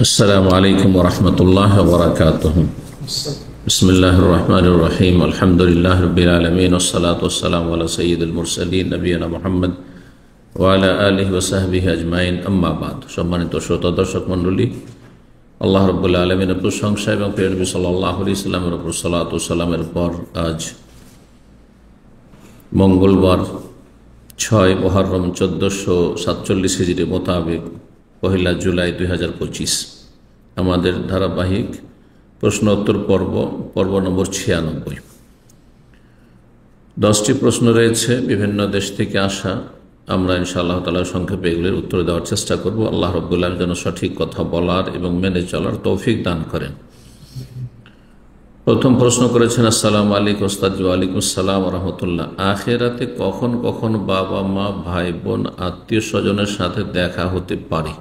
السلام عليكم ورحمة الله وبركاته. بسم الله الرحمن الرحيم. الحمد لله رب العالمين والصلاة والسلام على سيد المرسلين نبينا محمد وعلى آله وصحبه أجمعين. أما بعد, সম্মানিত শ্রোতা দর্শক মণ্ডলী, আল্লাহ রাব্বুল আলামিনের প্রশংসা এবং প্রিয় নবী সাল্লাল্লাহু আলাইহি ওয়াসাল্লামের উপর সালাত ও সালামের পর আজ মঙ্গলবার 6 মুহররম 1447 হিজরি মোতাবেক 1 জুলাই 2025 আমাদের ধারাবাহিক প্রশ্ন উত্তর পর্ব নম্বর 96। 10টি প্রশ্ন রয়েছে বিভিন্ন দেশ থেকে আসা। আমরা ইনশাআল্লাহ তাআলা সংক্ষেপে এগুলোর উত্তর দেওয়ার চেষ্টা করব। আল্লাহ রাব্বুল আলামিন যেন সঠিক কথা বলার এবং মেনে চলার তৌফিক দান করেন। প্রথম প্রশ্ন করেছেন, আসসালামু আলাইকুম ওস্তাদ। ওয়া আলাইকুম আসসালাম ওয়া রাহমাতুল্লাহ। আখিরাতে কখন কখন বাবা মা ভাই বোন আত্মীয় স্বজনের সাথে দেখা হতে পারে?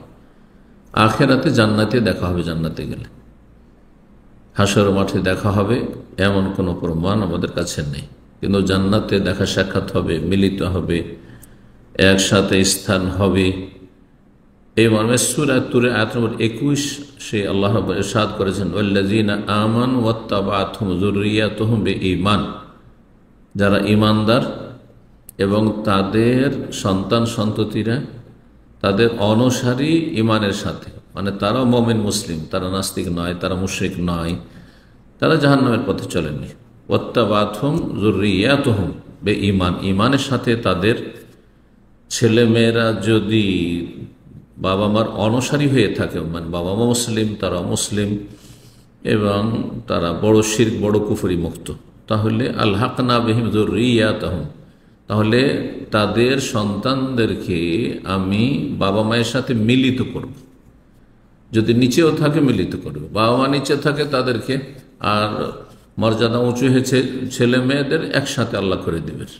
আখিরাতে জান্নাতে দেখা হবে, জান্নাতে গেলে হাসর মাঠে দেখা হবে এমন কোনো প্রমাণ আমাদের কাছে নেই, কিন্তু জান্নাতে দেখা সাক্ষাৎ হবে, মিলিত হবে, একসাথে স্থান হবে। এই মর্মে সূরা তুরে আয়াত নম্বর 21 সে আল্লাহ রাব্বুল ইরশাদ করেছেন, ওয়াল্লাযীনা আমানু ওয়াত্তাবাআতহুম যুররিয়াতুহুম বিঈমান, যারা ঈমানদার এবং তাদের সন্তান সন্ততিরা তাদের অনুসারী ঈমানের সাথে, মানে তারা মুমিন মুসলিম, তারা নাস্তিক নয়, তারা মুশরিক নয়, তারা জাহান্নামের পথে চলেননি। ওয়াত্তাবাআতহুম যুররিয়াতুহুম বিঈমান, ঈমানের সাথে তাদের ছেলেমেয়েরা যদি বাবা মার অনুসারী হয়ে থাকে, মানে বাবা মা মুসলিম, তারা মুসলিম এবং তারা বড় শিরক বড় কুফরি মুক্ত, তাহলে আলহাকনা বিহিম যুররিয়াতাহুম, তাহলে তাদের সন্তানদেরকে আমি বাবা মায়ের সাথে মিলিত করব। যদি নিচেও থাকে মিলিত করব, বাবা মা নিচে থাকে তাদেরকে, আর মর্যাদা উঁচু হয়েছে ছেলে মেয়েদের একসাথে আল্লাহ করে দেবেন।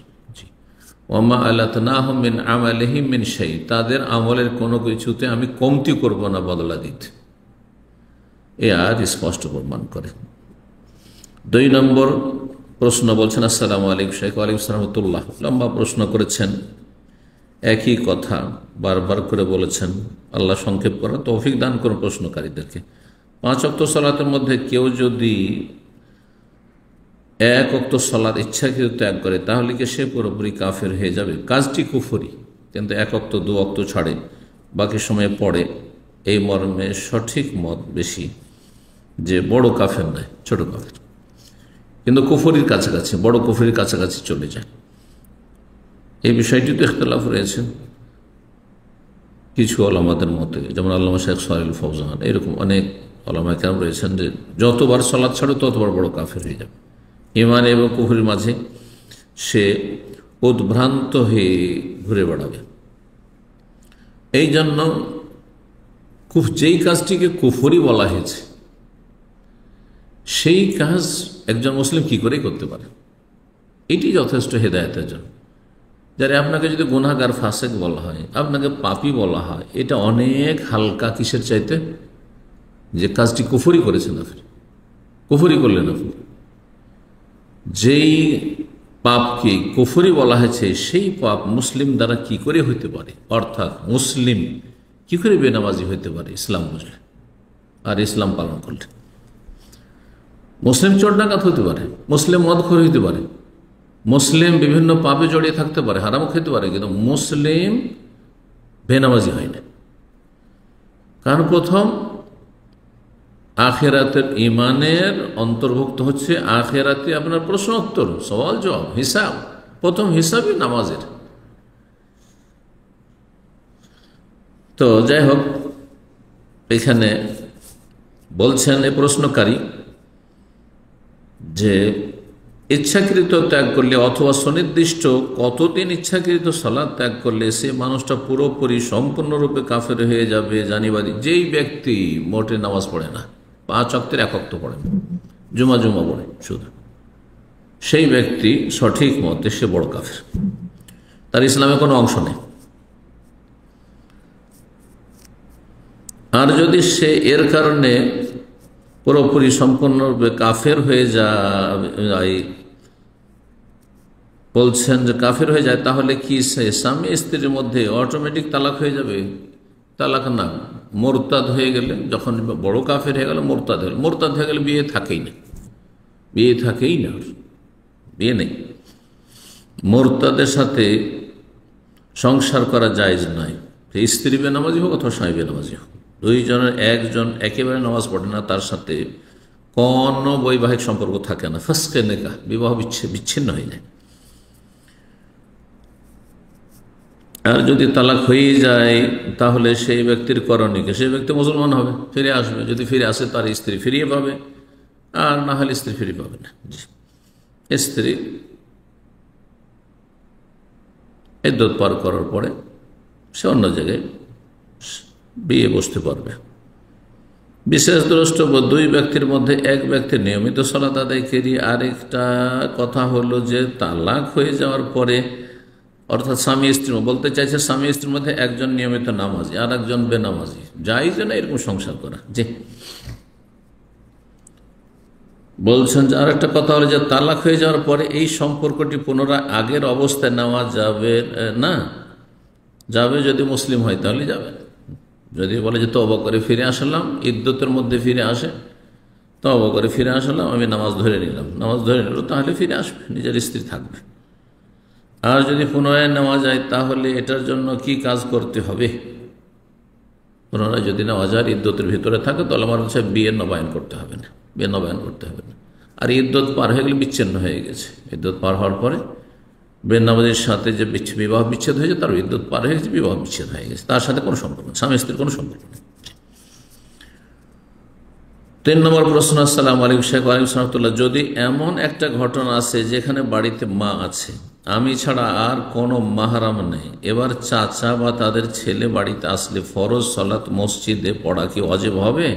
ওমা আলাতনাহুম মিন আমালিহিম মিন শাই, তাদের আমলের কোনো কিছুতে আমি কমতি করব না বদলা দিতে। এ আয়াত স্পষ্ট প্রমাণ করে। 2 নম্বর প্রশ্ন বলছেন, আসসালামু আলাইকুম শেখ। ওয়ালাইকুম আসসালাম ওয়া রাহমাতুল্লাহ। লম্বা প্রশ্ন করেছেন, একই কথা বারবার করে বলেছেন। আল্লাহ সংক্ষেপ করার তৌফিক দান করুন প্রশ্নকারীদেরকে। 5 ওয়াক্ত সালাতের মধ্যে কেউ যদি 1 ওয়াক্ত সালাত ইচ্ছাকৃত ত্যাগ করে তাহলে কি সে পুরোপুরি কাফের হয়ে যাবে? কাজটি কুফরি, কিন্তু 1 ওয়াক্ত 2 ওয়াক্ত ছাড়ে বাকি সময়ে পড়ে, এই মর্মে সঠিক মত বেশি যে বড় কাফের নয়, ছোট কাফের, কিন্তু কুফরির কাছাকাছি, বড় কুফরির কাছাকাছি চলে যায়। এই বিষয়টি তো ইখতিলাফ রয়েছে কিছু ওলামাদের মতে, যেমন আল্লামা শেখ সালেহ ফৌজান, এরকম অনেক ওলামা কেরাম রয়েছেন যে যতবার সালাত ছাড়ো ততবার বড় কাফের হয়ে যাবে। ঈমান এবং কুফরির মাঝে সে উদ্ভ্রান্ত হয়ে ঘুরে বেড়াবে। এই জন্য যেই কাজটিকে কুফরি বলা হয়েছে সেই কাজ একজন মুসলিম কি করে করতে পারে, এটি যথেষ্ট হেদায়েতের জন্য। যারা আপনাকে যদি গুনাহগার ফাসেক বলা হয়, আপনাকে পাপী বলা হয়, এটা অনেক হালকা কিসের চাইতে, যে কাজটি কুফরি করেছেন আপনি, কুফরি করলেন আপনি। যেই পাপকে কুফরি বলা হয়েছে সেই পাপ মুসলিম দ্বারা কি করে হইতে পারে, অর্থাৎ মুসলিম কি করে বেনামাজি হইতে পারে ইসলাম বুঝলে আর ইসলাম পালন করলে? মুসলিম চোর ডাকাত হতে পারে, মুসলিম মদখোর হইতে পারে, মুসলিম বিভিন্ন পাপে জড়িয়ে থাকতে পারে, হারাম খেতে পারে, কিন্তু মুসলিম বেনামাজি হয় না। কারণ প্রথম আখিরাতের ঈমানের অন্তর্ভুক্ত হচ্ছে আখিরাতে আপনার প্রশ্ন উত্তর, সওয়াল জবাব, হিসাব। প্রথম হিসাবই নামাজের। তো যাই হোক, এখানে বলছেন এই প্রশ্নকারী যে ইচ্ছাকৃত ত্যাগ করলে অথবা সুনির্দিষ্ট কতদিন ইচ্ছাকৃত সালাত ত্যাগ করলে সে মানুষটা পুরোপুরি সম্পূর্ণরূপে কাফের হয়ে যাবে জানিবাদি? যেই ব্যক্তি মোটে নামাজ পড়ে না, 5 ওয়াক্তের 1 ওয়াক্ত পড়ে না, জুমা পড়ে শুধু, সেই ব্যক্তি সঠিক মতে সে বড় কাফের, তার ইসলামে কোনো অংশ নেই। আর যদি সে এর কারণে পুরোপুরি সম্পূর্ণরূপে কাফের হয়ে যায়, বলছেন যে কাফের হয়ে যায়, তাহলে কি সে স্বামী স্ত্রীর মধ্যে অটোমেটিক তালাক হয়ে যাবে? তালাক না, মোরতাদ হয়ে গেলে, যখন বড় কাফের হয়ে গেল, মোরতাদ হয়ে গেলে বিয়ে থাকেই না, বিয়ে নেই। মোরতাদের সাথে সংসার করা জায়েজ নয়, স্ত্রী বেনামাজি হোক অথবা স্বামী বেনামাজি হোক, দুইজনের একজন একেবারে নামাজ পড়ে না, তার সাথে কোনো বৈবাহিক সম্পর্ক থাকে না, ফাসকে নেকাহ, বিবাহ বিচ্ছিন্ন হয়ে যায়। আর যদি তালাক হয়ে যায় তাহলে সেই ব্যক্তির করণীয়, সেই ব্যক্তি মুসলমান হবে, ফিরে আসবে, যদি ফিরে আসে তার স্ত্রী ফিরিয়ে পাবে, আর না হলে স্ত্রী ফিরে পাবে না। স্ত্রী ইদ্দত পার করার পরে সে অন্য জায়গায় বিয়ে বসতে পারবে। বিশেষ দ্রষ্টব্য, দুই ব্যক্তির মধ্যে এক ব্যক্তি নিয়মিত সালাত আদায়কারী, আরেকটা কথা হলো যে তালাক হয়ে যাওয়ার পরে, অর্থাৎ স্বামী স্ত্রী, বলতে চাইছে স্বামী স্ত্রীর মধ্যে একজন নিয়মিত নামাজি আর একজন বেনামাজি, জায়েজ না এরকম সংসার করা? জি। বলছেন যে আর একটা কথা হলো যে তালাক হয়ে যাওয়ার পরে এই সম্পর্কটি পুনরায় আগের অবস্থায় নেওয়া যাবে না, যাবে যদি মুসলিম হয় তাহলে যাবে। যদি বলে যে তওবা করে ফিরে আসলাম, ইদ্দতের মধ্যে ফিরে আসে, তওবা করে ফিরে আসলাম, আমি নামাজ ধরে নিলাম, তাহলে ফিরে আসবে, নিজের স্ত্রী থাকবে। আর যদি পুনরায় নেওয়া যায় তাহলে এটার জন্য কি কাজ করতে হবে? পুনরায় যদি নেওয়া যায় ইদ্দতের ভিতরে থাকে তাহলে আমার হচ্ছে বিয়ে নবায়ন করতে হবে না, আর ইদ্দত পার হয়ে গেলে বিচ্ছিন্ন হয়ে গেছে, ইদ্দত পার হওয়ার পরে বেনামাজির সাথে যে বিবাহ বিচ্ছেদ হয়েছে, তার ইদ্দত পার হয়ে গেছে, বিবাহ বিচ্ছেদ হয়ে গেছে, তার সাথে কোনো সম্পর্ক নেই, স্বামী স্ত্রীর কোনো সম্পর্ক নেই। 3 নম্বর প্রশ্ন। আসসালামু আলাইকুম শেখ। ওয়ালাইকুম সালাম। যদি এমন একটা ঘটনা আছে যেখানে বাড়িতে মা আছে, আমি ছাড়া আর কোনো মাহরাম নেই, এবার চাচা বা তাদের ছেলে বাড়িতে আসলে ফরজ সালাত মসজিদে পড়া কি ওয়াজিব হবে?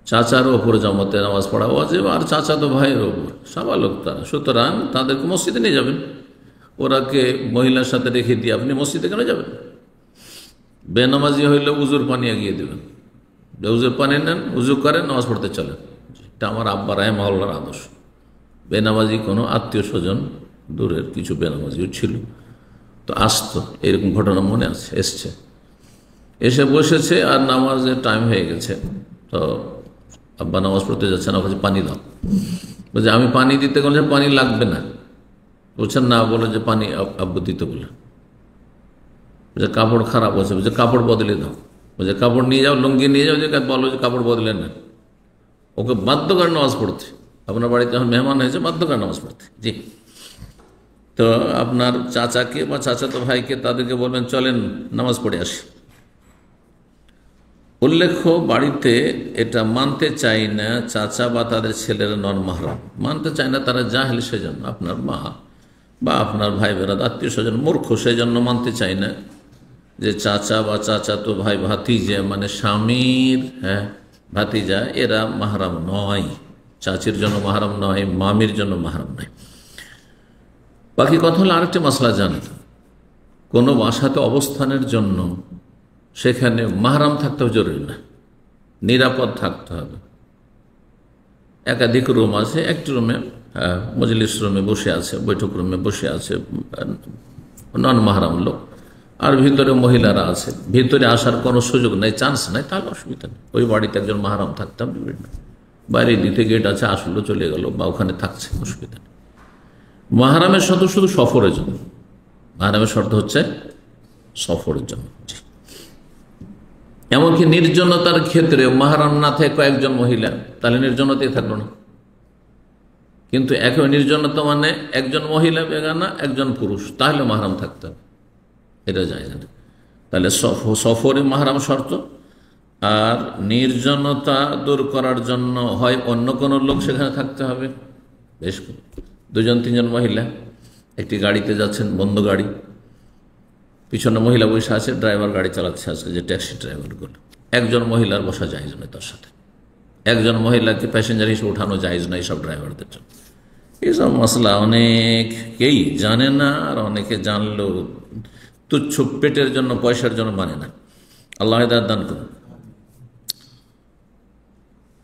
চাচার ওপর জামাতে নামাজ পড়া ওয়াজিব, আর চাচা তো ভাইয়ের ওপর, সাবালক তারা, সুতরাং তাদেরকে মসজিদে নিয়ে যাবেন। ওরাকে মহিলার সাথে রেখে দিয়ে আপনি মসজিদে কেন যাবেন? বেনামাজি হইলে উজুর পানি এগিয়ে দেবেন, উজুর পানি নেন, উজু করেন, নামাজ পড়তে চলেন। এটা আমার আব্বা রাহিমাহুল্লাহর আদর্শ। বেনামাজি কোনো আত্মীয় স্বজন, দূরের কিছু বেনামাজিও ছিল, তো আসতো, এরকম ঘটনা মনে আছে, এসে বসেছে আর নামাজের টাইম হয়ে গেছে, তো আব্বা নামাজ পড়তে যাচ্ছে না, বলছে পানি দাও, বলছে আমি পানি দিতে গেলে পানি লাগবে না, বলছেন না, বলে যে পানি আব্বু দিতে বলে, বলছে কাপড় খারাপ হয়েছে, বলছে কাপড় বদলে দাও, বলছে কাপড় নিয়ে যাও, লুঙ্গি নিয়ে যাও, যে বলো যে কাপড় বদলে না, ওকে বাধ্য করে নামাজ পড়তে। আপনার বাড়িতে যখন মেহমান হয়েছে বাধ্য করে নামাজ পড়তে। জি। তো আপনার চাচাকে বা চাচাতো ভাইকে তাদেরকে বলবেন চলেন নামাজ পড়ে আসি। উল্লেখ্য, বাড়িতে এটা মানতে চাই না চাচা বা তাদের ছেলেরা নন মাহরাম, মানতে চায় না তারা জাহেল, সেজন্য আপনার মা বা আপনার ভাই বেরাদ আত্মীয় স্বজন মূর্খ, সেজন্য মানতে চাই না যে চাচা বা চাচাতো ভাই ভাতিজা, মানে স্বামীর ভাতিজা, এরা মাহরাম নয়, চাচির জন্য মাহরাম নয়, মামির জন্য মাহরাম নয়। বাকি কথা হলো আরেকটা মাসলা জানেন, কোনো বাসাতে অবস্থানের জন্য সেখানে মাহরাম থাকতে হবে জরুরি না, নিরাপদ থাকতে হবে। একাধিক রুম আছে, একটি রুমে মজলিস রুমে বসে আছে, বৈঠক রুমে বসে আছে নন মাহরাম লোক, আর ভিতরে মহিলারা আছে, ভিতরে আসার কোনো সুযোগ নেই, চান্স নেই, তাহলে অসুবিধা নেই। ওই বাড়িতে একজন মাহরাম থাকতে হবে, বাইরে দিতে গেট আছে, আসলো চলে গেল বা ওখানে থাকছে, অসুবিধা নেই। মাহরামের শর্ত শুধু সফরের জন্য, মাহরামের শর্ত হচ্ছে সফরের জন্য। এমনকি নির্জনতার ক্ষেত্রে মাহরাম না থাকে কয়েকজন মহিলা, তাহলে নির্জনতাই থাকলো না। কিন্তু একই নির্জনতা মানে একজন মহিলা বেগানা, একজন পুরুষ, তাহলে মাহরাম থাকতে হবে, এটা যায় না। তাহলে সফরে মাহরাম শর্ত, আর নির্জনতা দূর করার জন্য হয় অন্য কোনো লোক সেখানে থাকতে হবে, বেশ 2-3 মহিলা একটি গাড়িতে যাচ্ছেন, বন্ধ গাড়ি, পিছনে মহিলা বসে আছে, ড্রাইভার গাড়ি চালাচ্ছে, আজকে যে ট্যাক্সি ড্রাইভারগুলো, একজন মহিলার বসা জায়েজ নয়, তার সাথে একজন মহিলাকে প্যাসেঞ্জার হিসেবে উঠানো জায়েজ নয় সব ড্রাইভারদের জন্য। এইসব মশলা অনেকেই জানে না, আর অনেকে জানলেও তুচ্ছ পেটের জন্য, পয়সার জন্য মানে না। আল্লাহ হিদায়াত দান করুন।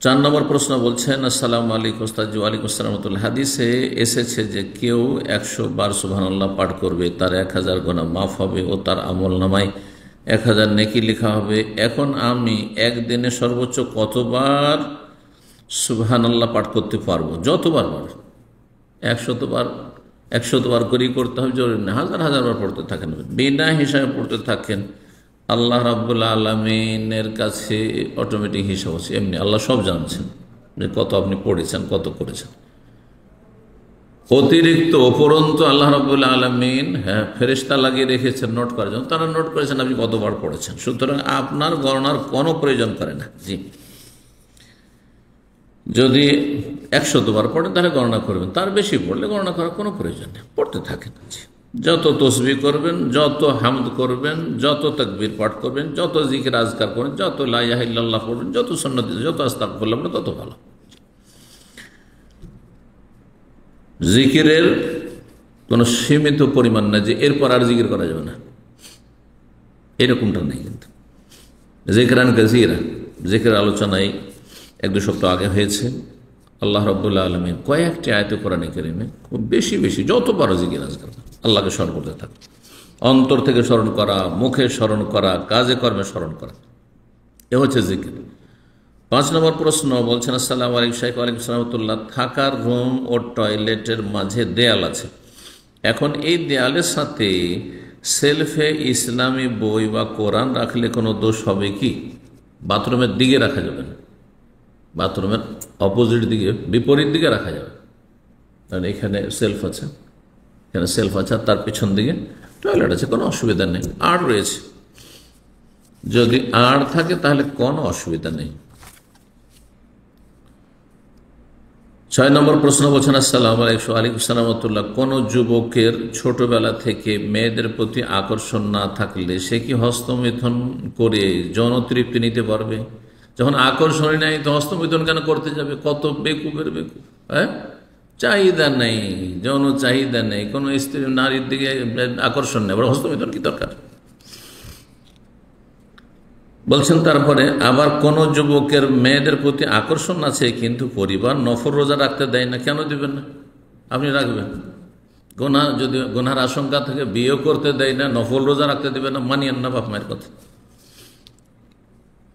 4 নম্বর প্রশ্ন বলছেন, আসসালামু আলাইকুম ওস্তাদ। ওয়ালাইকুম আসসালাম। হাদিসে এসেছে যে কেউ 100 বার সুবহানাল্লাহ পাঠ করবে, তার 1000 গুনাহ মাফ হবে ও তার আমল নামায় 1000 নেকি লেখা হবে। এখন আমি একদিনে সর্বোচ্চ কতবার সুবহানাল্লাহ পাঠ করতে পারবো? যতবার পারবো। 100 বার 100 বার করেই করতে হবে, জরুরি না। হাজার হাজার বার পড়তে থাকেন, বিনা হিসাবে পড়তে থাকেন। আল্লাহ রাব্বুল আলামিনের কাছে অটোমেটিক হিসাব আছে। এমনি আল্লাহ সব জানছেন যে কত আপনি পড়েছেন, কত করেছেন। অতিরিক্ত উপরন্তু আল্লাহ রাব্বুল আলামিন ফেরেশতা লাগিয়ে রেখেছেন নোট করার জন্য, তারা নোট করেছেন আপনি কতবার পড়েছেন। সুতরাং আপনার গণনার কোনো প্রয়োজন করে না। জি, যদি 100 বার পড়েন তাহলে গণনা করবেন, তার বেশি পড়লে গণনা করার কোনো প্রয়োজন নেই, পড়তে থাকেন। যত তসবিহ করবেন, যত হামদ করবেন, যত তাকবীর পাঠ করবেন, যত জিকির আজকার করবেন, যত লা ইলাহা ইল্লাল্লাহ পড়বেন, যত সুন্নাত, যত আস্তাগফিরুল্লাহ পড়বেন, তত ভালো। জিকিরের কোনো সীমিত পরিমাণ না যে এরপর আর জিকির করা যাবে না, এরকমটা নেই। কিন্তু জিকরান কাসীরা, জিকির আলোচনায় 1-2 সপ্তাহ আগে হয়েছে। আল্লাহ রাব্বুল আলামিন কয়েকটি আয়াতে কোরআনে কারীমে খুব বেশি বেশি যত পারো জিকির আজকার আল্লাহকে স্মরণ করতে থাকো। অন্তর থেকে স্মরণ করা, মুখে স্মরণ করা, কাজে কর্মে স্মরণ করা, এ হচ্ছে জিকির। 5 নম্বর প্রশ্ন বলছেন, আসসালামু আলাইকুম শাইখ। ওয়ালাইকুম সালাম। থাকার রুম ও টয়লেটের মাঝে দেয়াল আছে, এখন এই দেয়ালের সাথে সেলফে ইসলামী বই বা কোরআন রাখলে কোনো দোষ হবে কি? বাথরুমের দিকে রাখা যাবে না, বাথরুমের অপোজিট দিকে, বিপরীত দিকে রাখা যাবে। কারণ এখানে সেলফ আছে, এখানে সেলফ আছে, আর তার পিছন দিকে টয়লেট আছে, কোনো অসুবিধা নেই। আড় রয়েছে, যদি আড় থাকে তাহলে কোনো অসুবিধা নেই। 6 নম্বর প্রশ্ন বলছেন, আসসালামু আলাইকুম। ওয়ালাইকুম সালাম। কোনো যুবকের ছোটবেলা থেকে মেয়েদের প্রতি আকর্ষণ না থাকলে সে কি হস্তমৈথুন করে যৌন তৃপ্তি নিতে পারবে? যখন আকর্ষণই নাই তো হস্তমৈথুন কেন করতে যাবে? কত বেকুবের বেকুব। চাহিদা নেই, যৌন চাহিদা নেই, কোনো স্ত্রী নারীর দিকে আকর্ষণ নেই, হস্তমৈথুন কি দরকার? বলছেন তারপরে আবার কোন যুবকের মেয়েদের প্রতি আকর্ষণ আছে কিন্তু পরিবার নফল রোজা রাখতে দেয় না, কেন দিবেন না? আপনি রাখবেন। গোনা, যদি গোনার আশঙ্কা থেকে বিয়ে করতে দেয় না, নফল রোজা রাখতে দেবেন না, মানিয়েন না বাপ মায়ের কথা।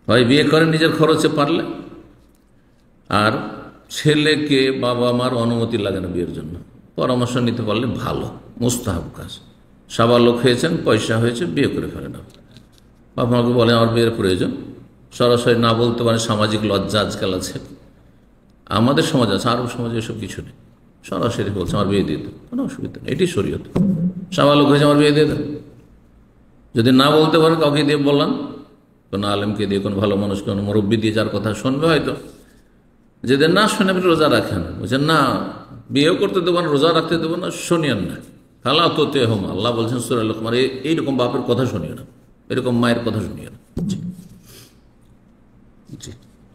হয় বিয়ে করেন নিজের খরচে পারলে, আর ছেলেকে বাবা মার অনুমতি লাগে না বিয়ের জন্য, পরামর্শ নিতে পারলে ভালো, মুস্তাহাব কাজ। সাবালক হয়েছেন, পয়সা হয়েছে, বিয়ে করে ফেলেন। বাবা মাকে বলে আমার বিয়ের প্রয়োজন, সরাসরি না বলতে পারে, সামাজিক লজ্জা আজকাল আছে, আমাদের সমাজ আছে, আরব সমাজে এসব কিছু নেই। সরাসরি বলছে আমার বিয়ে দিয়ে দেন, কোনো অসুবিধা নেই, এটি শরীয়ত। সাবালক হয়েছে, আমার বিয়ে দিয়ে দেন। যদি না বলতে পারেন, কাউকে দিয়ে বললাম, কোনো আলেমকে দিয়ে, কোনো ভালো মানুষ, কোনো মুরব্বী দিয়ে, যার কথা শুনবে হয়তো। যদি না শুনে আপনি রোজা রাখেন, বলছেন না বিয়েও করতে দেবো না, রোজা রাখতে দেবো না, শুনিয়েন না। ফালা তোতে হোম, আল্লাহ বলছেন সূরা লুকমান, এইরকম বাপের কথা শুনিও না, এরকম মায়ের কথা শুনিও না।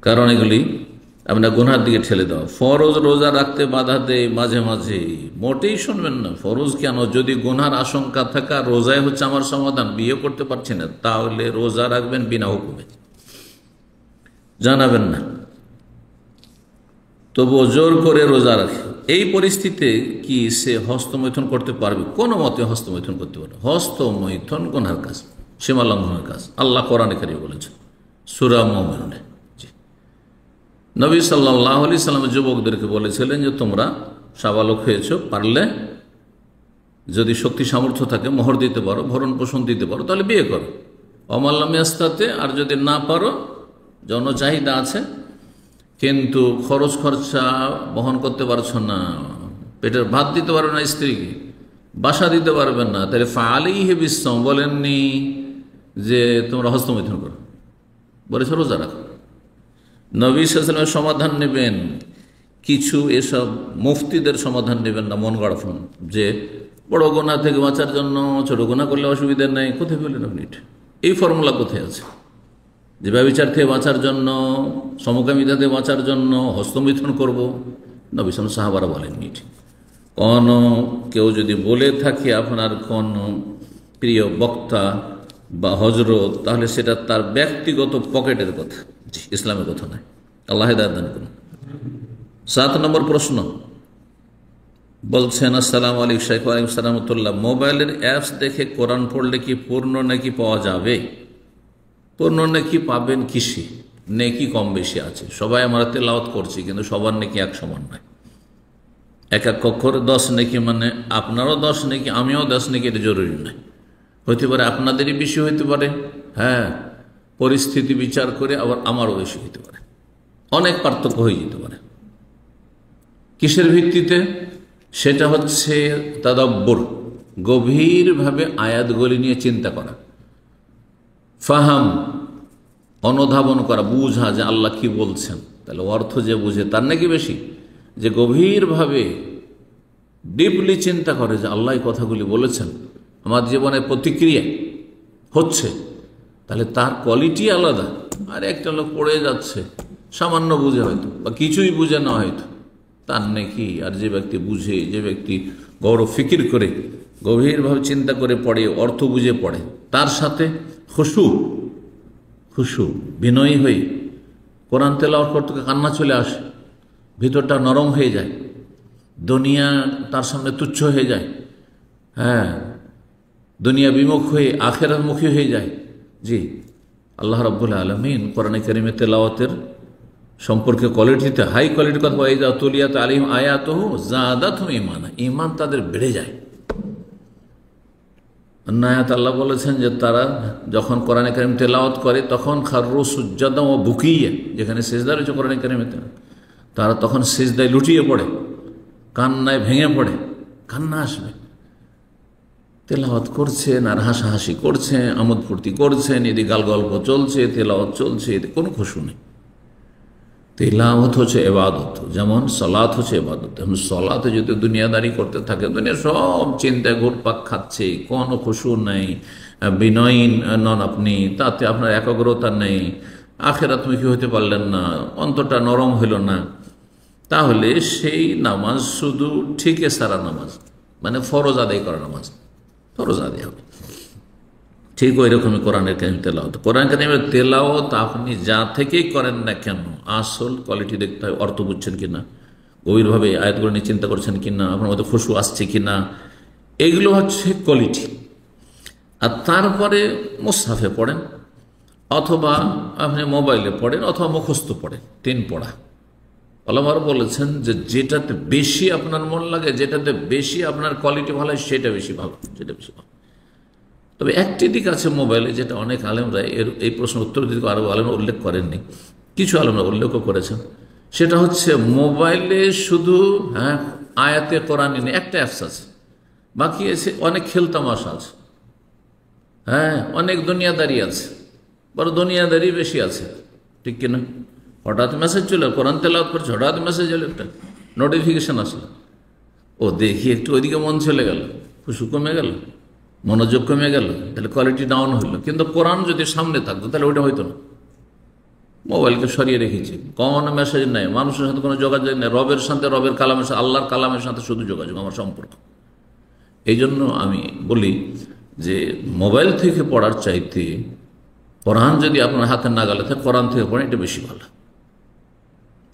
কারণ এগুলি আপনার গুনার দিকে ঠেলে দেওয়া। ফরজ রোজা রাখতে বাধা দেয় মাঝে মাঝে, মোটেই শুনবেন না। ফরজ কেন? যদি গুনার আশঙ্কা থাকা, রোজায় হচ্ছে আমার সমাধান, বিয়ে করতে পারছি না, তাহলে রোজা রাখবেন বিনা হুকুমে, জানাবেন না, তবুও জোর করে রোজা রাখে। এই পরিস্থিতিতে কি সে হস্তমৈথুন করতে পারবে? কোনো মতে হস্তমৈথুন করতে পারবে। হস্তমৈথুন গুনার কাজ, সীমা লঙ্ঘনের কাজ, আল্লাহ কোরআনে কারিমে বলেছেন সূরা মুমিনুনে। নবী সাল্লাল্লাহু আলাইহি সাল্লাম যুবকদেরকে বলেছিলেন যে তোমরা সাবালক হয়েছ, পারলে যদি শক্তি সামর্থ্য থাকে, মোহর দিতে পারো, ভরণ পোষণ দিতে পারো, তাহলে বিয়ে করো। অমাল্লাম ইয়াস্তাতে, আর যদি না পারো, যৌন চাহিদা আছে কিন্তু খরচ খরচা বহন করতে পারছো না, পেটের ভাত দিতে পারবে না স্ত্রীকে, বাসা দিতে পারবেন না, তাহলে ফাআলাইহি বিসসাম, বলেননি যে তোমরা হস্তমৈথুন করো, বলেছ রোজা রাখো। নবী সাল্লাল্লাহু আলাইহি ওয়াসাল্লামের সমাধান নেবেন, কিছু এসব মুফতিদের সমাধান নেবেন না মন গড়াফোন, যে বড় গোনা থেকে বাঁচার জন্য ছোট গোনা করলে অসুবিধা নেই। কোথায় পেলেন আপনি? এই ফর্মুলা কোথায় আছে যে ব্যভিচার থেকে বাঁচার জন্য, সমকামিতা থেকে বাঁচার জন্য হস্তমৈথুন করব? নবী সাল্লাল্লাহু সাহাবারা বলেননি। কোন কেউ যদি বলে থাকে আপনার কোন প্রিয় বক্তা বা হজরত, তাহলে সেটা তার ব্যক্তিগত পকেটের কথা, ইসলামের কথা নয়। আল্লাহ হিদায়াত দান করুন। 7 নম্বর প্রশ্ন বলছেন, আসসালামু আলাইকুম শাইখ। ওয়ালাইকুম সালাম। মোবাইলের অ্যাপস দেখে কোরআন পড়লে কি পূর্ণ নাকি পাওয়া যাবে? পূর্ণ নেকি পাবেন কিসে? নেকি কম বেশি আছে, সবাই আমরা তেলাওয়াত করছি কিন্তু সবার নেকি এক সমান নয়। এক এক অক্ষরে 10 নেকি, মানে আপনারও 10 নেকি আমিও 10 নেকি, এটা জরুরি নয়। হইতে পারে আপনাদেরই বেশি হইতে পারে, হ্যাঁ, পরিস্থিতি বিচার করে আবার আমারও বেশি হইতে পারে, অনেক পার্থক্য হয়ে যেতে পারে। কিসের ভিত্তিতে? সেটা হচ্ছে তাদাব্বুর, গভীরভাবে আয়াতগুলি নিয়ে চিন্তা করা, ফাহাম, অনুধাবন করা, বুঝা যে আল্লাহ কি বলছেন। তাহলে অর্থ যে বুঝে তার নাকি বেশি, যে গভীরভাবে ডিপলি চিন্তা করে যে আল্লাহ এই কথাগুলি বলেছেন, আমার জীবনে প্রতিক্রিয়া হচ্ছে, তাহলে তার কোয়ালিটি আলাদা। আর একটা লোক পড়ে যাচ্ছে, সামান্য বুঝে হয়তো বা কিছুই বুঝে না হয়তো, তার নাকি আর যে ব্যক্তি বুঝে, যে ব্যক্তি গৌরব ফিকির করে গভীরভাবে চিন্তা করে পড়ে, অর্থ বুঝে পড়ে, তার সাথে খুশু বিনয়ী হয়ে কোরআন তেলাওয়াত করতে কান্না চলে আসে, ভিতরটা নরম হয়ে যায়, দুনিয়া তার সামনে তুচ্ছ হয়ে যায়, হ্যাঁ, দুনিয়া বিমুখ হয়ে আখিরাতমুখী হয়ে যায়। জি, আল্লাহ রাব্বুল আলামিন কোরআনে কারিমে তেলাওয়াতের সম্পর্কে কোয়ালিটিতে হাই কোয়ালিটির কথা বলে, যা তুলিয়াত আলাইহিম আয়াতুহু যাদাতহুম ঈমানা, ঈমান তাদের বেড়ে যায়। আয়াত আল্লাহ বলেছেন যে তারা যখন কোরআনে কারিম তেলাওয়াত করে তখন খাররু সুজ্জাদান ওয়া বুকিয়া, যেখানে সিজদা রয়েছে কোরআনে কারিমেতে, তারা তখন সিজদায় লুটিয়ে পড়ে, কান্নায় ভেঙে পড়ে, কান্না আসবে। তেলাওয়াত করছেন আর হাসাহাসি করছেন, আমোদ ফুর্তি করছেন, এদিকে গাল গল্প চলছে, তেলাওয়াত চলছে, এতে কোনো খুশু নেই। তেলাওয়াত হচ্ছে ইবাদত, যেমন সালাত হচ্ছে ইবাদত। এখন সালাতে যদি দুনিয়াদারি করতে থাকে, দুনিয়া সব চিন্তায় ঘুরপাক খাচ্ছে, কোনো খুশু নেই, বিনয়ী নন আপনি, তাতে আপনার একাগ্রতা নেই, আখিরাতমুখী হতে পারলেন না, অন্তরটা নরম হইল না, তাহলে সেই নামাজ শুধু ঠিকে সারা নামাজ, মানে ফরজ আদায় করা নামাজ, ফরজ আদায় হবে। ঠিক ওই রকমই কোরআনের কারিম তেলাওয়াত, কোরআন কারিমের তেলাওয়াত আপনি যা থেকেই করেন না কেন, আসল কোয়ালিটি দেখতে হয়, অর্থ বুঝছেন কিনা, গভীরভাবে আয়াতগুলো নিয়ে চিন্তা করছেন কিনা, আপনার মধ্যে খুশু আসছে কিনা, এগুলো হচ্ছে কোয়ালিটি। আর তারপরে মুসহাফে পড়েন, অথবা আপনি মোবাইলে পড়েন, অথবা মুখস্থ পড়েন, 3 পড়া। আল্লাহ বলেছেন যে যেটাতে বেশি আপনার মন লাগে, যেটাতে বেশি আপনার কোয়ালিটি ভালো হয়, সেটা বেশি ভালো, সেটা বেশি ভালো। তবে একটি দিক আছে মোবাইলে, যেটা অনেক আলেমরা এই প্রশ্নের উত্তর দিতে আরও আলেমরা উল্লেখ করেননি, কিছু আলেমরা উল্লেখও করেছেন। সেটা হচ্ছে মোবাইলে শুধু আয়াতে কোরআন নেই, একটা অ্যাপস আছে, বাকি এসে অনেক খেলতামাশা আছে, হ্যাঁ, অনেক দুনিয়াদারি আছে, বড় দুনিয়াদারি বেশি আছে, ঠিক কিনা? হঠাৎ মেসেজ চলে, কোরআন তেলাওয়াত করছে, হঠাৎ মেসেজ এলো, একটা নোটিফিকেশান আসলো, ও দেখি একটু ওইদিকে মন চলে গেল, খুশু কমে গেল, মনোযোগ কমে গেল, তাহলে কোয়ালিটি ডাউন হইল। কিন্তু কোরআন যদি সামনে থাকতো তাহলে ওইটা হইতো না। মোবাইলকে সরিয়ে রেখেছি, কোনো মেসেজ নাই, মানুষের সাথে কোনো যোগাযোগ নেই, রবের সাথে, রবের কালামের সাথে, আল্লাহর কালামের সাথে শুধু যোগাযোগ, আমার সম্পর্ক। এই জন্য আমি বলি যে মোবাইল থেকে পড়ার চাইতে কোরআন যদি আপনার হাতে নাগালে থাকে, কোরআন থেকে পড়েন, এটা বেশি ভালো।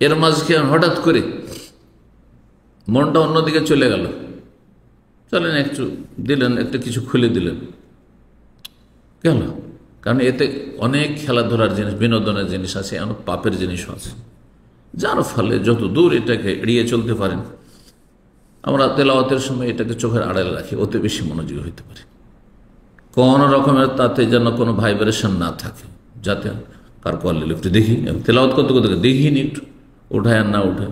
এর মাঝখানে হঠাৎ করে মনটা অন্যদিকে চলে গেল, চলেন একটু দিলেন, একটা কিছু খুলে দিলেন, গেল। কারণ এতে অনেক খেলাধুলার জিনিস, বিনোদনের জিনিস আছে, অনেক পাপের জিনিসও আছে, যার ফলে যত দূর এটাকে এড়িয়ে চলতে পারেন। আমরা তেলাওয়াতের সময় এটাকে চোখের আড়ালে রাখি, ওতে বেশি মনোযোগী হইতে পারে। কোন রকমের তাতে যেন কোনো ভাইব্রেশন না থাকে, যাতে কার কল একটু দেখি, তেলাওয়াত করতে করতে দেখিনি, একটু উঠায় আর না উঠে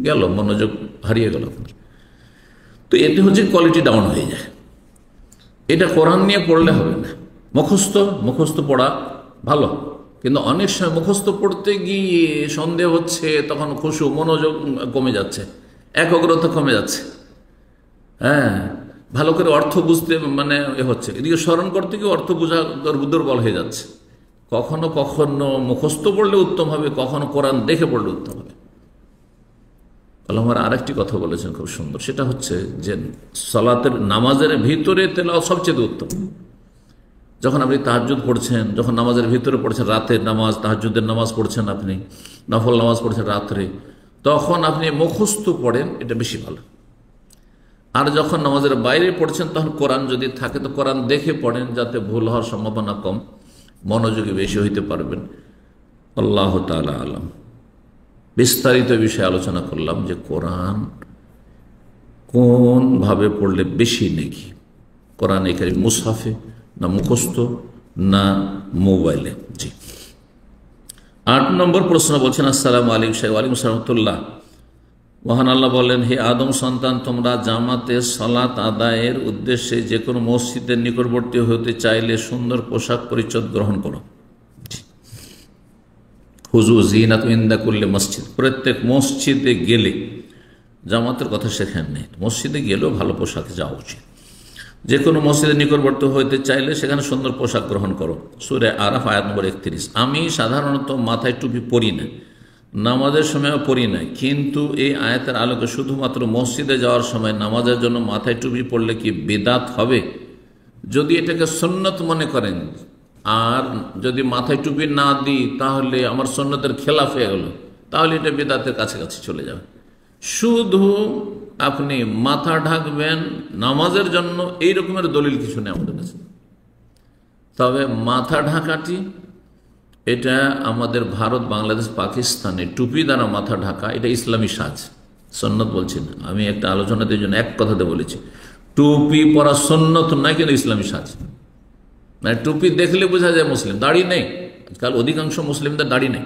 গেল, মনোযোগ হারিয়ে গেল। তো এতে হচ্ছে কোয়ালিটি ডাউন হয়ে যায়। এটা কোরআন নিয়ে পড়লে হবে না। মুখস্থ পড়া ভালো, কিন্তু অনেক সময় মুখস্থ পড়তে গিয়ে সন্দেহ হচ্ছে, তখন খুশু, মনোযোগ কমে যাচ্ছে, একাগ্রতা কমে যাচ্ছে, হ্যাঁ, ভালো করে অর্থ বুঝতে মানে হচ্ছে, এদিকে স্মরণ করতে গিয়ে অর্থ বোঝা দুর্বল হয়ে যাচ্ছে। কখনো কখনো মুখস্থ পড়লে উত্তম হবে, কখনো কোরআন দেখে পড়লে উত্তম হবে। আল্লাহর আরেকটি কথা বলেছেন খুব সুন্দর, সেটা হচ্ছে যে সালাতের নামাজের ভিতরে তেলাওয়াত সবচেয়ে উত্তম। যখন আপনি তাহাজ্জুদ পড়ছেন, যখন নামাজের ভিতরে পড়ছেন, রাতের নামাজ, তাহাজ্জুদের নামাজ পড়ছেন, আপনি নফল নামাজ পড়ছেন রাত্রে, তখন আপনি মুখস্থ পড়েন, এটা বেশি ভালো। আর যখন নামাজের বাইরে পড়ছেন, তখন কোরআন যদি থাকে তো কোরআন দেখে পড়েন, যাতে ভুল হওয়ার সম্ভাবনা কম। মনোযোগী বেশি হইতে পারবেন। আল্লাহ তাআলা আলাম। বিস্তারিত বিষয়ে আলোচনা করলাম যে কোরআন কোনভাবে পড়লে বেশি নেকি, কোরআন কারীম মুসহাফে না মুখস্থ না মোবাইলে। জি, 8 নম্বর প্রশ্ন বলছেন, আসসালামু আলাইকুম শাইখ। ওয়ালাইকুম সালামতুল্লাহ। মহান আল্লাহ বলেন, হে আদম সন্তান, তোমরা জামাতে সালাত আদায়ের উদ্দেশ্যে যে কোনো মসজিদের নিকটবর্তী হতে চাইলে সুন্দর পোশাক পরিচ্ছদ গ্রহণ করো। হুজু জিনাত ইনদা কুল্লি মসজিদ, প্রত্যেক মসজিদে গেলে, জামাতের কথা সেখানে নেই, মসজিদে গেলেও ভালো পোশাকে যাওয়া উচিত। যে কোনো মসজিদের নিকটবর্তী হইতে চাইলে সেখানে সুন্দর পোশাক গ্রহণ করো। সূরা আরাফ আয়াত নম্বর 31। আমি সাধারণত মাথায় টুপি পরি না, নামাজের সময়ও পরি না, কিন্তু এই আয়াতের আলোকে শুধুমাত্র মসজিদে যাওয়ার সময় নামাজের জন্য মাথায় টুপি পড়লে কি বিদআত হবে? যদি এটাকে সুন্নত মনে করেন, আর যদি মাথায় টুপি না দিই তাহলে আমার সুন্নতের খেলাফ হয়ে গেল, তাহলে এটা বিদআতের কাছাকাছি চলে যাবে। শুধু আপনি মাথা ঢাকবেন নামাজের জন্য, এই রকমের দলিল কিছু নেই আমাদের কাছে। তবে মাথা ঢাকাটি এটা আমাদের ভারত, বাংলাদেশ, পাকিস্তানে টুপি দ্বারা মাথা ঢাকা এটা ইসলামী সাজ, সুন্নত বলছি না। আমি একটা আলোচনাতে জন্য এক কথাতে বলেছি, টুপি পরা সুন্নত নয়, কিন্তু ইসলামী সাজ। মানে টুপি দেখলে বোঝা যায় মুসলিম। দাড়ি নেই, আজকাল অধিকাংশ মুসলিমদের দাড়ি নেই,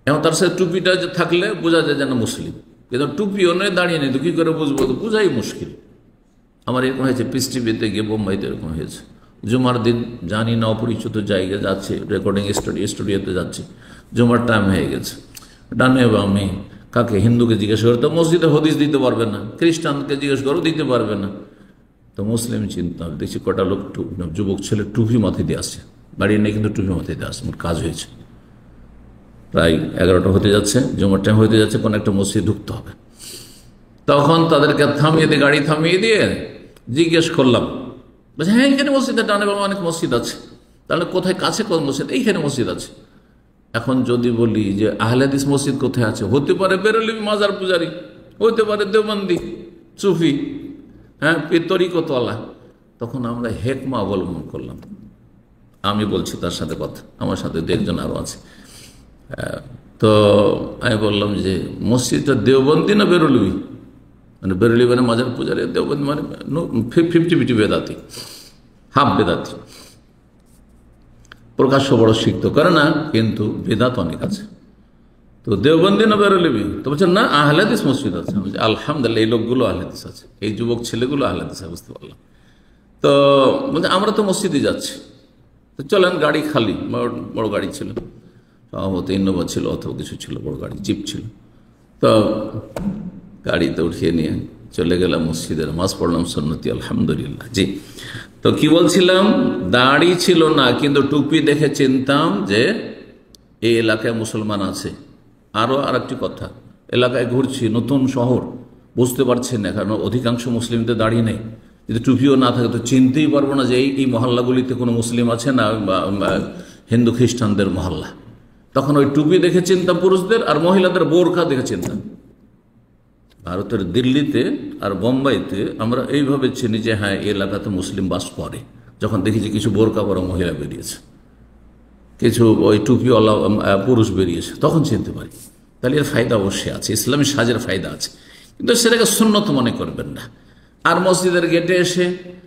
এবং তার সাথে টুপিটা যে থাকলে বোঝা যায় যেন মুসলিম, কিন্তু টুপিও নেই দাঁড়িয়ে নেই, তো কী করে বুঝবো? তো বোঝাই মুশকিল। আমার এরকম হয়েছে, পিস টিভিতে গিয়ে বোম্বাইতে এরকম হয়েছে, জুমার দিন জানি না অপরিচিত জায়গায় যাচ্ছে, রেকর্ডিং স্টুডিওতে যাচ্ছে, জুমার টাইম হয়ে গেছে, ডানে বামে কাকে, হিন্দুকে জিজ্ঞেস করো তো মসজিদে হদিস দিতে পারবে না, খ্রিস্টানকে জিজ্ঞেস করো দিতে পারবে না, তো মুসলিম চিন্তা দেখছি কটা লোক যুবক ছেলে টুপি মাথায় দিয়ে আসছে, দাঁড়িয়ে নেই কিন্তু টুপি মাথায় দিয়ে আসছে। আমার কাজ হয়েছে, প্রায় 11টা হতে যাচ্ছে, জুমার টাইম হতে যাচ্ছে, কোনো একটা মসজিদ ঢুকতে হবে। তখন তাদেরকে থামিয়ে দিয়ে, গাড়ি থামিয়ে দিয়ে জিজ্ঞেস করলাম, বলছে হ্যাঁ এইখানে মসজিদে ডানে বামে অনেক মসজিদ আছে। তাহলে কোথায় কাছে কোন মসজিদ? এইখানে মসজিদ আছে। এখন যদি বলি যে আহলে হাদিস মসজিদ কোথায় আছে, হতে পারে বেরলভী মাজার পূজারি, হতে পারে দেওবন্দি সুফি, হ্যাঁ তরিকতওয়ালা, তখন আমরা হেকমা অবলম্বন করলাম। আমি বলছি তার সাথে কথা, আমার সাথে দু একজন আরও আছে। তো আমি বললাম যে মসজিদটা দেওবন্দি না বেরলভী? মানে বেরলভী মানে মাজার পূজারি, দেওবন্দি মানে 50-50 বেদাতি, হাফ বেদাতি। প্রকাশ্য বড় শিক্ত করে না, কিন্তু বেদাত অনেক আছে। তো দেওবন্দি না বেরলভী? তো বলছেন না আহলে হাদিস মসজিদ আছে। আলহামদুলিল্লাহ, এই লোকগুলো আহলে হাদিস আছে, এই যুবক ছেলেগুলো আহলে হাদিস, বুঝতে পারলাম। তো বলছে আমরা তো মসজিদে যাচ্ছি, তো চলেন, গাড়ি খালি, বড় গাড়ি ছিল, সম্ভবত ইনোভা ছিল অথবা কিছু ছিল, বড় গাড়ি, জিপ ছিল। তো গাড়িতে উঠিয়ে নিয়ে চলে গেলাম মসজিদে, নামাজ পড়লাম সুন্নতি, আলহামদুলিল্লাহ। জি, তো কি বলছিলাম, দাড়ি ছিল না, কিন্তু টুপি দেখে চিনতাম যে এই এলাকায় মুসলমান আছে। আরও আরেকটি কথা, এলাকায় ঘুরছি, নতুন শহর, বুঝতে পারছি না, কারণ অধিকাংশ মুসলিমদের দাড়ি নেই। যদি টুপিও না থাকে তো চিনতেই পারবো না যে এই মহল্লাগুলিতে কোনো মুসলিম আছে না হিন্দু খ্রিস্টানদের মহল্লা। তখন ওই টুপি দেখে চিনতাম পুরুষদের, আর মহিলাদের বোরখা দেখে চিনতাম। ভারতের দিল্লিতে আর বোম্বাইতে আমরা এইভাবে চিনি যে হ্যাঁ এই এলাকাতে মুসলিম বাস করে, যখন দেখি যে কিছু বোরকা পরা মহিলা বেরিয়েছে, কিছু ওই টুপিওয়ালা পুরুষ বেরিয়েছে, তখন চিনতে পারি। তাহলে এর ফায়দা অবশ্যই আছে, ইসলামী সাজের ফায়দা আছে, কিন্তু সেটাকে সুন্নত মনে করবেন না। আর মসজিদের গেটে এসে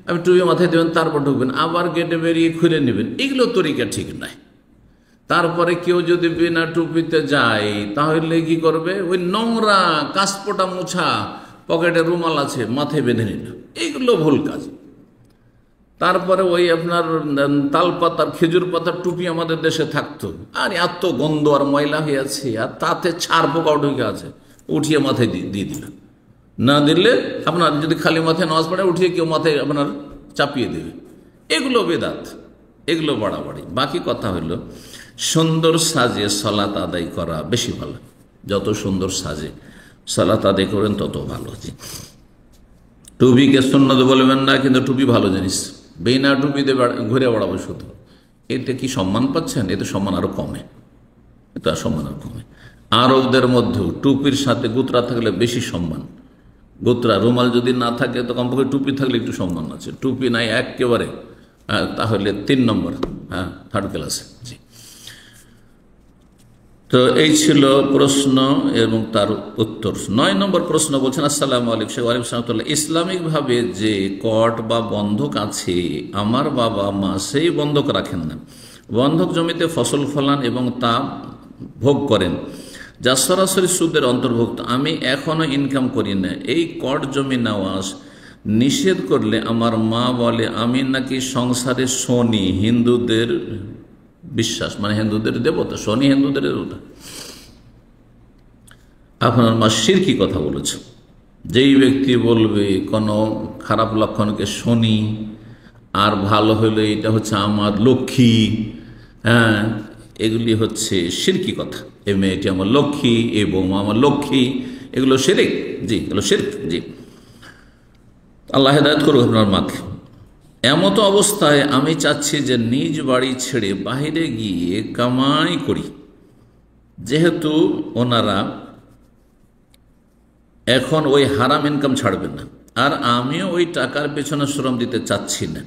আপনি টুপি মাথায় দেবেন, তারপর ঢুকবেন, আবার গেটে বেরিয়ে খুলে নেবেন, এগুলো তরিকা ঠিক নয়। তারপরে কেউ যদি বিনা টুপিতে যায় তাহলে কি করবে, ওই নোংরা কাশপোটা মোছা, পকেটে রুমাল আছে, মাথায় বেঁধে নিল, এইগুলো ভুল কাজ। তারপরে ওই আপনার তাল পাতার, খেজুর পাতার টুপি আমাদের দেশে থাকতো, আর এত গন্ধ আর ময়লা হয়ে আছে, আর তাতে ছাড় পোকাও ঢুকে আছে, উঠিয়ে মাথায় দিয়ে দিল। না দিলে আপনার যদি খালি মাথায় নামাজ পড়ে, উঠিয়ে কেউ মাথায় আপনার চাপিয়ে দেবে, এগুলো বেদাত, এগুলো বাড়াবাড়ি। বাকি কথা হলো সুন্দর সাজে সালাত আদায় করা বেশি ভালো, যত সুন্দর সাজে সালাত আদায় করেন তত ভালো। টুপিকে সুন্নত বলবেন না, কিন্তু টুপি ভালো জিনিস, বিনা টুপিতে ঘুরে বেড়াবো শুধু, এতে কি সম্মান পাচ্ছেন? এতে সম্মান আরো কমে, এটা সম্মান আরো কমে। আরবদের মধ্যেও টুপির সাথে গুতরা থাকলে বেশি সম্মান। গুতরা রুমাল যদি না থাকে তো কমপক্ষে টুপি থাকলে একটু সম্মান আছে, টুপি নাই একেবারে তাহলে 3 নম্বর, হ্যাঁ, 3rd ক্লাসে। জি, তো এই ছিল প্রশ্ন এবং তার উত্তর। 9 নম্বর প্রশ্ন বলছেন, আসসালামু আলাইকুম। ওয়ালাইকুম আসসালাম। ইসলামিকভাবে যে কট বা বন্ধক আছে, আমার বাবা মা সেই বন্ধক রাখেন না, বন্ধক জমিতে ফসল ফলান এবং তা ভোগ করেন, যা সরাসরি সুদের অন্তর্ভুক্ত। আমি এখনো ইনকাম করি না, এই কট জমি নেওয়া নিষেধ করলে আমার মা বলে আমি নাকি সংসারে শনি, হিন্দুদের বিশ্বাস, মানে হিন্দুদের দেবতা, শনি হিন্দুদের দেবতা। আপনার মা শিরকি কথা বলেছে। যেই ব্যক্তি বলবে কোনো খারাপ লক্ষণকে শনি, আর ভালো হলে এটা হচ্ছে আমার লক্ষ্মী, হ্যাঁ, এগুলি হচ্ছে শিরকি কথা। এই মেয়েটি আমার লক্ষ্মী, এই বৌমা আমার লক্ষ্মী, এগুলো শিরক। জি, এগুলো শিরক। জি, আল্লাহ হেদায়েত করুক আপনার মাকে। এমত অবস্থায় আমি চাচ্ছি যে নিজ বাড়ি ছেড়ে বাইরে গিয়ে কামাই করি, যেহেতু ওনারা এখন ওই হারাম ইনকাম ছাড়বেন না, আর আমিও ওই টাকার পেছনে শ্রম দিতে চাচ্ছি না।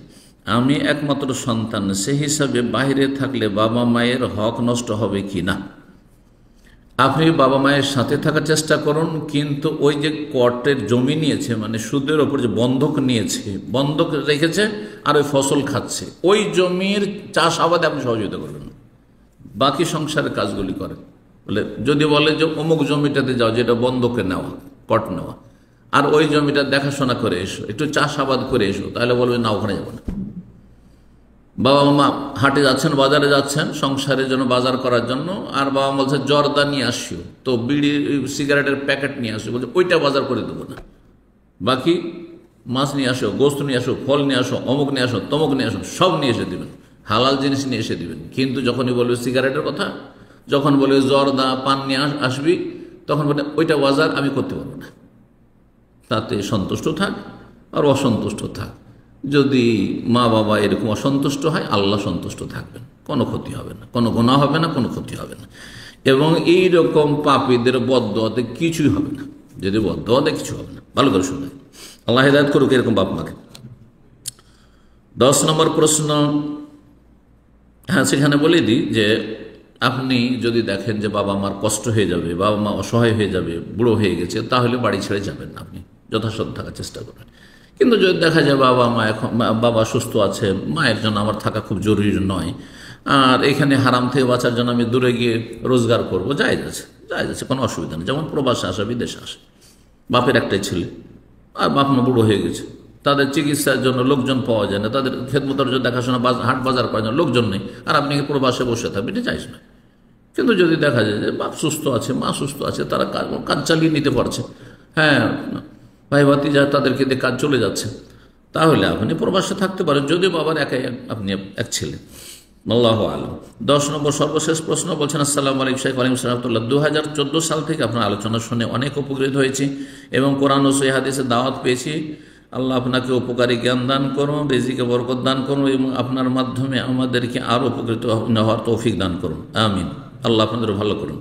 আমি একমাত্র সন্তান, সে হিসাবে বাইরে থাকলে বাবা মায়ের হক নষ্ট হবে কি না? আপনি বাবা মায়ের সাথে থাকার চেষ্টা করুন, কিন্তু ওই যে কোর্টের জমি নিয়েছে, মানে সুদের ওপর যে বন্ধক নিয়েছে, বন্ধক রেখেছে আর ওই ফসল খাচ্ছে, ওই জমির চাষাবাদে আপনি সহযোগিতা করবেন, বাকি সংসারের কাজগুলি করেন। বলে যদি বলে যে অমুক জমিটাতে যাও, যেটা বন্ধকে নেওয়া, কট নেওয়া, আর ওই জমিটা দেখাশোনা করে এসো, একটু চাষাবাদ করে এসো, তাহলে বলবে না, ওখানে যাবো না। বাবা মা হাটে যাচ্ছেন, বাজারে যাচ্ছেন সংসারের জন্য, বাজার করার জন্য, আর বাবা বলছে জর্দা নিয়ে আসিও, তো বিড়ি সিগারেটের প্যাকেট নিয়ে আসিও, বলছে ওইটা বাজার করে দেবো না, বাকি মাছ নিয়ে আসো, গোস্ত নিয়ে আসো, ফল নিয়ে আসো, অমুক নিয়ে আসো, তমুক নিয়ে আসো, সব নিয়ে এসে দেবেন, হালাল জিনিস নিয়ে এসে দেবেন। কিন্তু যখনই বলবে সিগারেটের কথা, যখন বলবে জর্দা পান নিয়ে আসবি, তখন বলে ওইটা বাজার আমি করতে পারবো না। তাতে সন্তুষ্ট থাক আর অসন্তুষ্ট থাক। যদি মা বাবা এরকম অসন্তুষ্ট হয়, আল্লাহ সন্তুষ্ট থাকবেন, কোনো ক্ষতি হবে না, কোনো গুনাহ হবে না, কোনো ক্ষতি হবে না। এবং এই রকম পাপীদের বদদোয়াতে কিছুই হবে না, যদি বদদোয়াতে কিছু হবে না। ভালো করে শুনে আল্লাহ হিদায়াত করুক এরকম বাপ মাকে। 10 নম্বর প্রশ্ন, হ্যাঁ, সেখানে বলে দিই যে আপনি যদি দেখেন যে বাবা মার কষ্ট হয়ে যাবে, বাবা মা অসহায় হয়ে যাবে, বুড়ো হয়ে গেছে, তাহলে বাড়ি ছেড়ে যাবেন না, আপনি যথাসাধ্য থাকার চেষ্টা করবেন। কিন্তু যদি দেখা যায় বাবা মা এখন, বাবা সুস্থ আছে, মায়ের জন্য আমার থাকা খুব জরুরি নয়, আর এখানে হারাম থেকে বাঁচার জন্য আমি দূরে গিয়ে রোজগার করবো, জায়েজ আছে, কোনো অসুবিধা নেই। যেমন প্রবাসে আসে, বিদেশে আসে, বাপের একটাই ছেলে, আর বাপ মা বুড়ো হয়ে গেছে, তাদের চিকিৎসার জন্য লোকজন পাওয়া যায় না, তাদের খেদমতের জন্য দেখাশোনা, হাট বাজার করার জন্য লোকজন নেই, আর আপনি প্রবাসে বসে থাকবেন, এটা চাইছ না। কিন্তু যদি দেখা যায় যে বাপ সুস্থ আছে, মা সুস্থ আছে, তারা কাজ চালিয়ে নিতে পারছে, হ্যাঁ, ভাই ভাতিজা তাদেরকে দিয়ে কাজ চলে যাচ্ছে, তাহলে আপনি প্রবাসে থাকতে পারেন, যদিও বাবার একাই আপনি এক ছেলে। আল্লাহু আ'লাম। 10 নম্বর সর্বশেষ প্রশ্ন বলছেন, আসসালামু আলাইকুম শেখ। ওয়ালাইকুম আসসালাম। 2014 সাল থেকে আপনার আলোচনা শুনে অনেক উপকৃত হয়েছি এবং কোরআন ও সহিহ হাদিসের দাওয়াত পেয়েছি। আল্লাহ আপনাকে উপকারী জ্ঞান দান করুন, রিজিকে বরকত দান করুন এবং আপনার মাধ্যমে আমাদেরকে আরও উপকৃত হওয়ার তৌফিক দান করুন, আমিন। আল্লাহ আপনাদের ভালো করুন।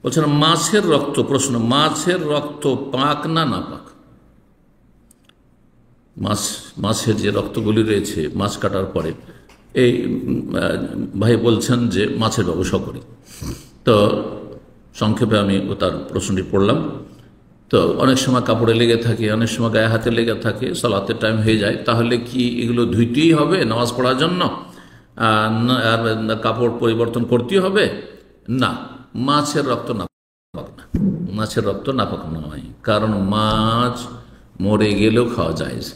বলছেন মাছের রক্ত, প্রশ্ন, মাছের রক্ত পাক না নাপাক? মাছের যে রক্তগুলি রয়েছে মাছ কাটার পরে, এই ভাই বলছেন যে মাছের ব্যবসা করি, তো সংক্ষেপে আমি তার প্রশ্নটি পড়লাম। তো অনেক সময় কাপড়ে লেগে থাকে, অনেক সময় গায়ে হাতে লেগে থাকে, সালাতের টাইম হয়ে যায়, তাহলে কি এগুলো ধুইতেই হবে নামাজ পড়ার জন্য, আর কাপড় পরিবর্তন করতেই হবে? না, মাছের রক্ত নাপাক না, মাছের রক্ত নাপাক নয়, কারণ মাছ মরে গেলেও খাওয়া জায়েজ,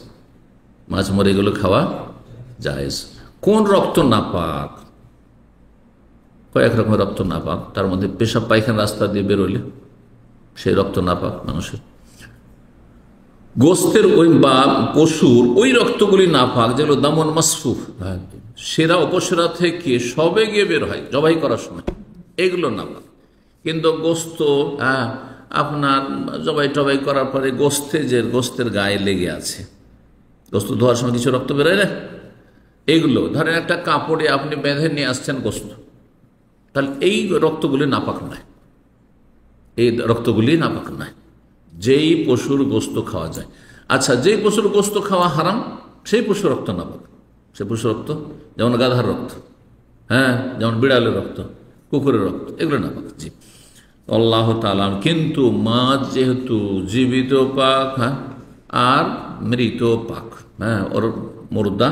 মাছ মরে গেলেও খাওয়া জায়েজ। কোন রক্ত নাপাক? কয়েক রকমের রক্ত নাপাক, তার মধ্যে পেশাব পায়খানা রাস্তা দিয়ে বেরোলে সেই রক্ত নাপাক মানুষের। গোস্তের ওই বা পশুর ওই রক্তগুলি নাপাক যেগুলো দামন মাসফুফ, সেরা উপসেরা থেকে সবে গিয়ে বের হয় জবাই করার সময়, এগুলো নাপাক। কিন্তু গোস্ত আপনার জবাই টবাই করার পরে গোস্তের গায়ে লেগে আছে, গোস্ত ধোয়ার সময় কিছু রক্ত বেরোয় না, এগুলো ধরেন একটা কাপড়ে আপনি বেঁধে নিয়ে আসছেন গোস্ত, তাহলে এই রক্তগুলি নাপাক নয়, এই রক্তগুলি নাপাক নয়। যেই পশুর গোস্ত খাওয়া যায়, আচ্ছা, যেই পশুর গোস্ত খাওয়া হারাম সেই পশুর রক্ত নাপাক, সে পশু রক্ত, যেমন গাধার রক্ত, হ্যাঁ, যেমন বিড়ালের রক্ত, কুকুরের রক্ত, এগুলো না পাক। জি, আল্লাহ তাআলা। কিন্তু মাছ যেহেতু জীবিত পাক, হ্যাঁ, আর মৃত পাক, হ্যাঁ, ওর মুর্দা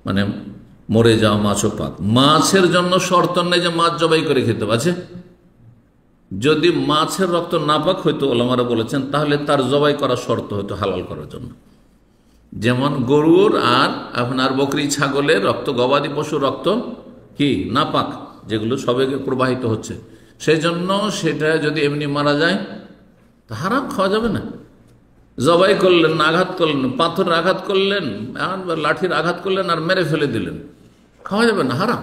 মানে মরে যাওয়া মাছও পাক। মাছের জন্য শর্ত নেই যে মাছ জবাই করে খেতে আছে। যদি মাছের রক্ত নাপাক হইতো, ওলামারা বলেছেন, তাহলে তার জবাই করা শর্ত হতো হালাল করার জন্য। যেমন গরুর আর আপনার বকরি ছাগলের রক্ত, গবাদি পশুর রক্ত কি নাপাক, যেগুলো সবেগে প্রবাহিত হচ্ছে, সেই জন্য সেটা যদি এমনি মারা যায় তা হারাম, খাওয়া যাবে না। জবাই করলেন, আঘাত করলেন, পাথরের আঘাত করলেন, লাঠির আঘাত করলেন আর মেরে ফেলে দিলেন, খাওয়া যাবে না, হারাম।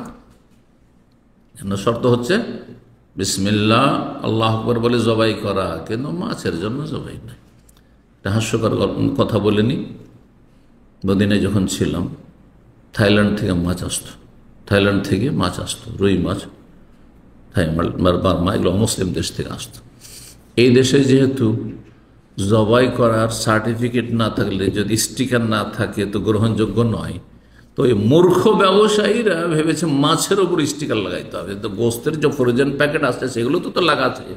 শর্ত হচ্ছে বিসমিল্লাহ আল্লাহ আকবার বলে জবাই করা, কিন্তু মাছের জন্য জবাই নাই। একটা হাস্যকর কথা বলেনি, মদিনায় যখন ছিলাম থাইল্যান্ড থেকে মাছ আসতো, রুই মাছ, বার্মা, এগুলো মুসলিম দেশ থেকে আসতো। এই দেশে যেহেতু জবাই করার সার্টিফিকেট না থাকলে, যদি স্টিকার না থাকে তো গ্রহণযোগ্য নয়, তো এই মূর্খ ব্যবসায়ীরা ভেবেছে মাছের ওপর স্টিকার লাগাইতে হবে। তো গোস্তের যে ফ্রোজেন প্যাকেট আসছে সেগুলো তো লাগাচ্ছে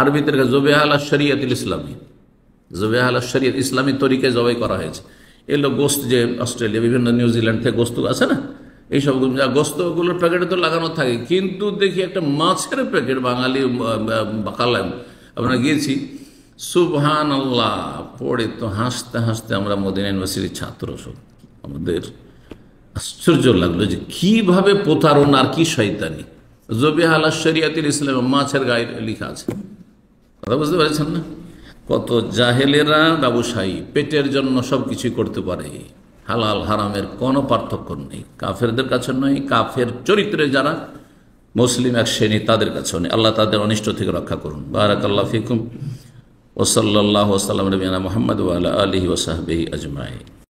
আরবিতে জবেহ আলা শরিয়াতুল ইসলামী, জবেহ আলা শরিয়াত ইসলামী তরিকায় জবাই করা হয়েছে। এগুলো গোস্ত যে অস্ট্রেলিয়া, বিভিন্ন নিউজিল্যান্ড থেকে গোস্ত আছে না, এইসব গোস্তগুলোর প্যাকেটে তো লাগানো থাকে। কিন্তু দেখি একটা মাছের প্যাকেট, বাঙালি কালাম আমরা গিয়েছি, সুবহানাল্লাহ, পড়ে তো হাসতে হাসতে আমরা মদিনা ইউনিভার্সিটির ছাত্র সব, আমাদের আশ্চর্য লাগলো যে কিভাবে প্রতারণা আর কি শয়তানি। জবেহ আলা শরিয়াতুল ইসলাম মাছের গায়ে লেখা আছে, কথা বুঝতে পারছেন না? কত জাহেলেরা ব্যবসায়ী পেটের জন্য সব কিছুই করতে পারে, হালাল হারামের কোনো পার্থক্য নেই। কাফেরদের কাছে নয়, কাফের চরিত্রে যারা মুসলিম এক শ্রেণী তাদের কাছেও নেই। আল্লাহ তাদের অনিষ্ট থেকে রক্ষা করুন। বারাকাল্লাহু ফিকুম ওয়া সাল্লাল্লাহু ওয়া সাল্লাম নবিয়ানা মুহাম্মদ ওয়া আলা আলিহি ওয়া সাহবিহি আজমাইন।